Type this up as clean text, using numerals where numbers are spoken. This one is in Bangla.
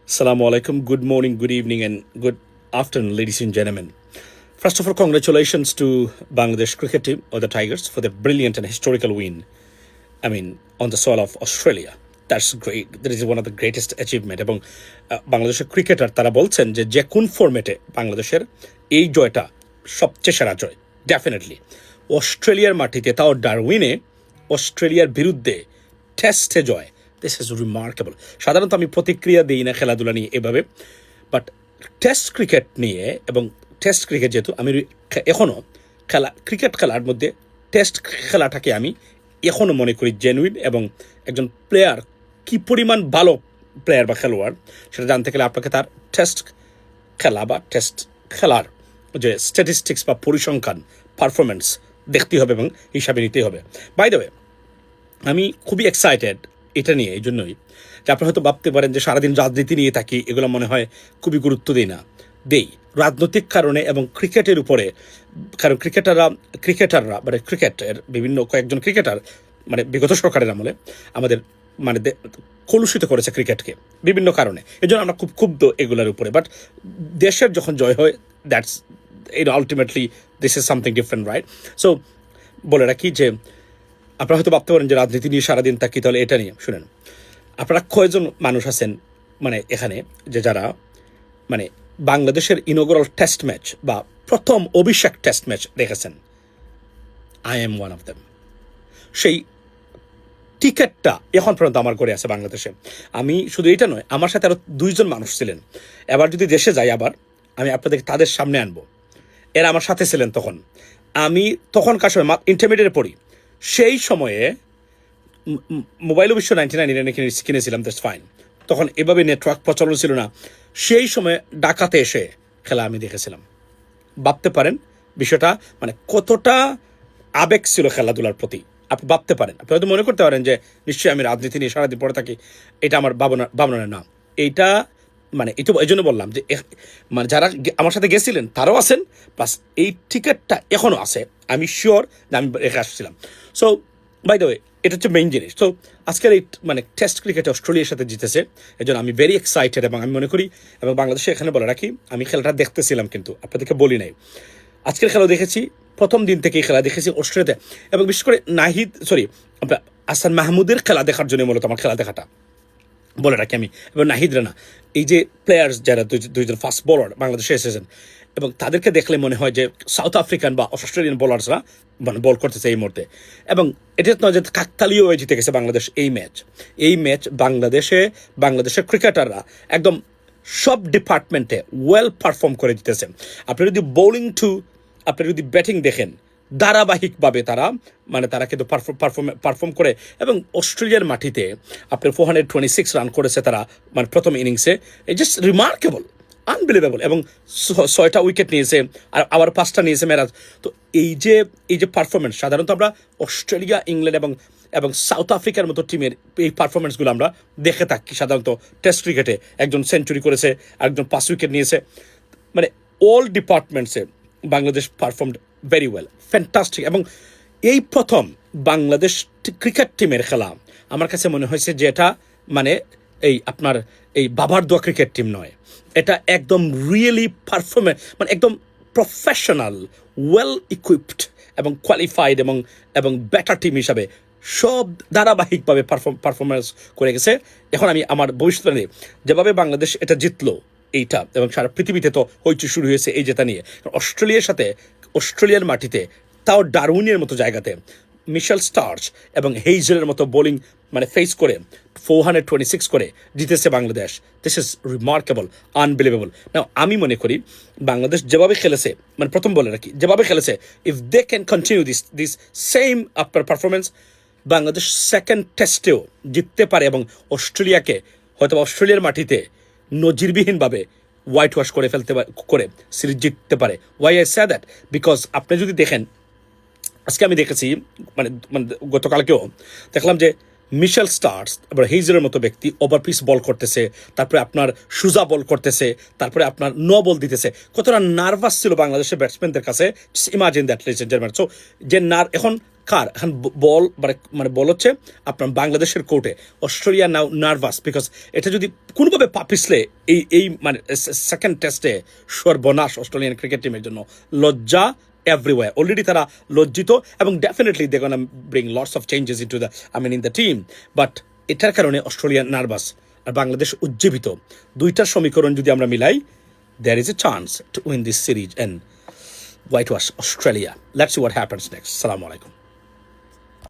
Assalamu alaikum. Good morning, good evening, and good afternoon, ladies and gentlemen. First of all, congratulations to Bangladesh cricket team or the Tigers for the brilliant and historical win. On the soil of Australia. That's great. That is one of the greatest achievement. এবং বাংলাদেশের ক্রিকেটার তারা বলছেন যে কোন ফরম্যাটে বাংলাদেশের এই জয়টা সবচেয়ে সেরা জয় ডেফিনেটলি অস্ট্রেলিয়ার মাটিতে তাও ডারউইনে অস্ট্রেলিয়ার বিরুদ্ধে টেস্টে জয় দিস ইজ রিমার্কেবল। সাধারণত আমি প্রতিক্রিয়া দিই না খেলাধুলা নিয়ে এভাবে, বাট টেস্ট ক্রিকেট নিয়ে এবং টেস্ট ক্রিকেট যেহেতু আমি এখনও ক্রিকেট খেলার মধ্যে টেস্ট খেলাটাকে আমি এখনও মনে করি জেনুইন, এবং একজন প্লেয়ার কী পরিমাণ ভালো প্লেয়ার বা খেলোয়াড় সেটা জানতে গেলে আপনাকে তার টেস্ট খেলা বা টেস্ট খেলার যে স্ট্যাটিস্টিক্স বা পরিসংখ্যান পারফরমেন্স দেখতে হবে এবং হিসাবে নিতে হবে। বাই দ্য ওয়ে, আমি খুবই এক্সাইটেড এটা নিয়ে, এই জন্যই যে আপনি হয়তো ভাবতে পারেন যে সারাদিন রাজনীতি নিয়ে থাকি, এগুলো মনে হয় খুবই গুরুত্ব দিই না। দেই রাজনৈতিক কারণে এবং ক্রিকেটের উপরে, কারণ ক্রিকেটাররা মানে ক্রিকেটের বিভিন্ন কয়েকজন ক্রিকেটার মানে বিগত সরকারের আমলে আমাদের কলুষিত করেছে ক্রিকেটকে বিভিন্ন কারণে। এই জন্য আমরা খুব ক্ষুব্ধ এগুলোর উপরে। বাট দেশের যখন জয় হয় that's ultimately this is something different, right? So বলে রাখি যে আপনারা হয়তো ভাবতে পারেন যে রাজনীতি নিয়ে সারাদিন থাকি, তাহলে এটা নিয়ে শুনেন। আপনারা কয়জন মানুষ আছেন এখানে যে যারা বাংলাদেশের ইনঅগ্রাল টেস্ট ম্যাচ বা প্রথম অভিষেক টেস্ট ম্যাচ দেখেছেন? I am one of them. সেই টিকিটটা এখন পর্যন্ত আমার ঘরে আছে বাংলাদেশে। আমি শুধু এটা নয়, আমার সাথে আরও 2জন মানুষ ছিলেন। এবার যদি দেশে যাই আবার আমি আপনাদেরকে তাদের সামনে আনবো। এরা আমার সাথে ছিলেন তখন। আমি তখনকার সময় ইন্টারমিডিয়েটে পড়ি, সেই সময়ে মোবাইল অবশ্য 99 কিনেছিলাম, দ্যাটস ফাইন। তখন এভাবে নেটওয়ার্ক প্রচলন ছিল না। সেই সময় ঢাকাতে এসে খেলা আমি দেখেছিলাম। ভাবতে পারেন বিষয়টা কতটা আবেগ ছিল খেলাধুলার প্রতি। আপনি ভাবতে পারেন, আপনি হয়তো মনে করতে পারেন যে নিশ্চয়ই আমি রাজনীতি নিয়ে সারাদিন পড়ে থাকি, এটা আমার ভাবনা না। এইটা এই জন্য বললাম যে যারা আমার সাথে গেছিলেন তারাও আছেন, প্লাস এই টিকিটটা এখনও আছে, আমি শিওর যে আমি রেখে আসছিলাম। সো বাই দ্য ওয়ে, এটা হচ্ছে মেইন জিনিস। তো আজকের এই টেস্ট ক্রিকেটে অস্ট্রেলিয়ার সাথে জিতেছে, এই জন্য আমি ভেরি এক্সাইটেড। এবং আমি মনে করি, এবং বাংলাদেশে এখানে বলে রাখি, আমি খেলাটা দেখতেছিলাম কিন্তু আপনাদেরকে বলি নাই। আজকের খেলা দেখেছি, প্রথম দিন থেকেই খেলা দেখেছি অস্ট্রেলিয়াতে, এবং বিশেষ করে আহসান মাহমুদের খেলা দেখার জন্য মূলত আমার খেলা দেখাটা বলে রাখি আমি। এবং নাহিদ রানা, এই যে প্লেয়ার্স যারা 2জন ফাস্ট বোলার বাংলাদেশে এসেছেন, এবং তাদেরকে দেখলে মনে হয় যে সাউথ আফ্রিকান বা অস্ট্রেলিয়ান বোলার্সরা বল করতেছে এই মুহূর্তে। এবং এটা নয় যে কাকতালীয় হয়ে জিতে গেছে বাংলাদেশ এই ম্যাচ বাংলাদেশের ক্রিকেটাররা একদম সব ডিপার্টমেন্টে ওয়েল পারফর্ম করে জিতেছেন। আপনি যদি ব্যাটিং দেখেন, ধারাবাহিকভাবে তারা কিন্তু পারফর্ম করে, এবং অস্ট্রেলিয়ার মাটিতে আপনার 426 রান করেছে তারা প্রথম ইনিংসে। এই জাস্ট রিমার্কেবল, আনবিলিভেবল। এবং 6টা উইকেট নিয়েছে, আর আবার 5টা নিয়েছে মেরাজ। তো এই যে পারফরমেন্স, সাধারণত আমরা অস্ট্রেলিয়া, ইংল্যান্ড এবং সাউথ আফ্রিকার মতো টিমের এই পারফরমেন্সগুলো আমরা দেখে থাকি সাধারণত টেস্ট ক্রিকেটে। একজন সেঞ্চুরি করেছে, একজন 5 উইকেট নিয়েছে, অল ডিপার্টমেন্টসে Bangladesh performed very well, fantastic. এবং এই প্রথম বাংলাদেশ ক্রিকেট টিমের খেলা আমার কাছে মনে হয়েছে যে এটা এই বাবার দোয়া ক্রিকেট টিম নয়, এটা একদম রিয়েলি একদম প্রফেশনাল, ওয়েল ইকুইপড এবং কোয়ালিফাইড এবং বেটার টিম হিসাবে সব ধারাবাহিকভাবে পারফরমেন্স করে গেছে। এখন আমি আমার ভবিষ্যতে যেভাবে বাংলাদেশ এটা জিতলো এইটা, এবং সারা পৃথিবীতে তো হইচই শুরু হয়েছে এই জেতা নিয়ে। অস্ট্রেলিয়ার সাথে অস্ট্রেলিয়ার মাটিতে, তাও ডারউইনের মতো জায়গাতে, মিশেল স্টার্চ এবং হেইজেলের মতো বোলিং ফেস করে 426 করে জিতেছে Bangladesh. This is remarkable, unbelievable. না, আমি মনে করি বাংলাদেশ যেভাবে খেলেছে, প্রথম বলে রাখি, যেভাবে খেলেছে, if they can continue this same আপনার পারফরমেন্স, বাংলাদেশ সেকেন্ড টেস্টেও জিততে পারে, এবং অস্ট্রেলিয়াকে হয়তো অস্ট্রেলিয়ার মাটিতে নজিরবিহীনভাবে হোয়াইট ওয়াশ করে সিরিজ জিততে পারে। Why I say that? Because আপনি যদি দেখেন, আজকে আমি দেখেছি গতকালকেও দেখলাম যে মিশেল স্টার্স, এবার হেইজেলের মতো ব্যক্তি ওভার পিস বল করতেছে, তারপরে আপনার সুজা বল করতেছে, তারপরে আপনার বল দিতেছে। কতটা নার্ভাস ছিল বাংলাদেশের ব্যাটসম্যানদের কাছে, imagine that, legend German. So যে এখন কার এখন বল মানে বল হচ্ছে আপনার বাংলাদেশের কোর্টে। অস্ট্রেলিয়া নাও নার্ভাস বিকজ এটা যদি কোনোভাবে পা পিছলে এই মানে সেকেন্ড টেস্টে সর্বনাশ অস্ট্রেলিয়ান ক্রিকেট টিমের জন্য, লজ্জা এভরিওয়্যার। অলরেডি তারা লজ্জিত এবং definitely they gonna bring lots of changes into the in the team, but এটার কারণে অস্ট্রেলিয়া নার্ভাস আর বাংলাদেশ উজ্জীবিত। দুইটার সমীকরণ যদি আমরা মিলাই, there is a chance to win this series and whitewash Australia. Let's see what happens next. Assalamu alaikum.